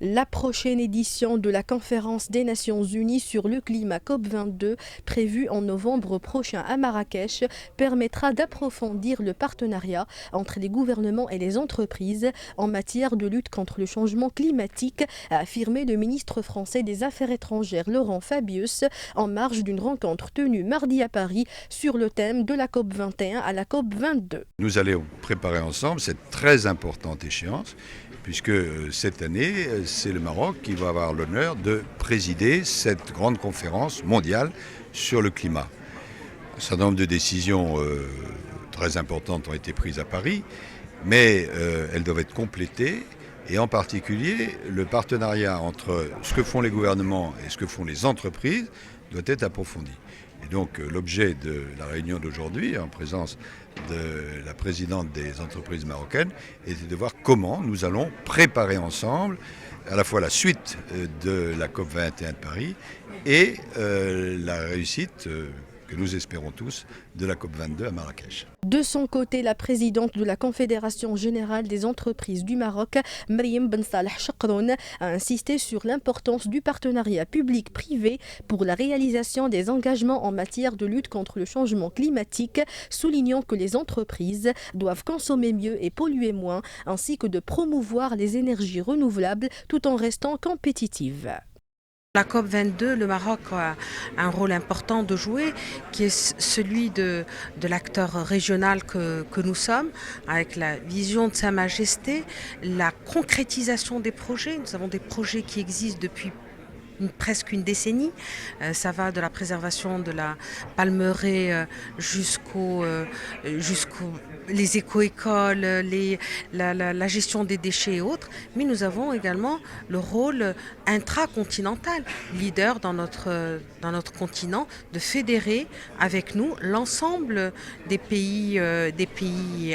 La prochaine édition de la conférence des Nations Unies sur le climat COP22, prévue en novembre prochain à Marrakech, permettra d'approfondir le partenariat entre les gouvernements et les entreprises en matière de lutte contre le changement climatique, a affirmé le ministre français des Affaires étrangères Laurent Fabius en marge d'une rencontre tenue mardi à Paris sur le thème de la COP21 à la COP22. Nous allons préparer ensemble cette très importante échéance, puisque cette année, c'est le Maroc qui va avoir l'honneur de présider cette grande conférence mondiale sur le climat. Un certain nombre de décisions très importantes ont été prises à Paris, mais elles doivent être complétées, et en particulier, le partenariat entre ce que font les gouvernements et ce que font les entreprises doit être approfondi. Et donc l'objet de la réunion d'aujourd'hui, en présence de la présidente des entreprises marocaines, était de voir comment nous allons préparer ensemble à la fois la suite de la COP21 de Paris et la réussite que nous espérons tous de la COP22 à Marrakech. De son côté, la présidente de la Confédération générale des entreprises du Maroc, Mariam Ben Saleh Chakroun, a insisté sur l'importance du partenariat public-privé pour la réalisation des engagements en matière de lutte contre le changement climatique, soulignant que les entreprises doivent consommer mieux et polluer moins, ainsi que de promouvoir les énergies renouvelables tout en restant compétitives. La COP22, le Maroc a un rôle important de jouer, qui est celui de l'acteur régional que nous sommes, avec la vision de Sa Majesté, la concrétisation des projets. Nous avons des projets qui existent depuis presque une décennie. Ça va de la préservation de la palmeraie jusqu'aux les éco-écoles, la gestion des déchets et autres. Mais nous avons également le rôle intracontinental, leader dans notre continent, de fédérer avec nous l'ensemble des pays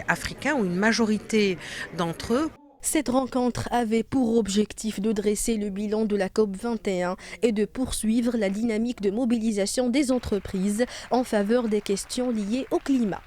africains, ou une majorité d'entre eux. Cette rencontre avait pour objectif de dresser le bilan de la COP21 et de poursuivre la dynamique de mobilisation des entreprises en faveur des questions liées au climat.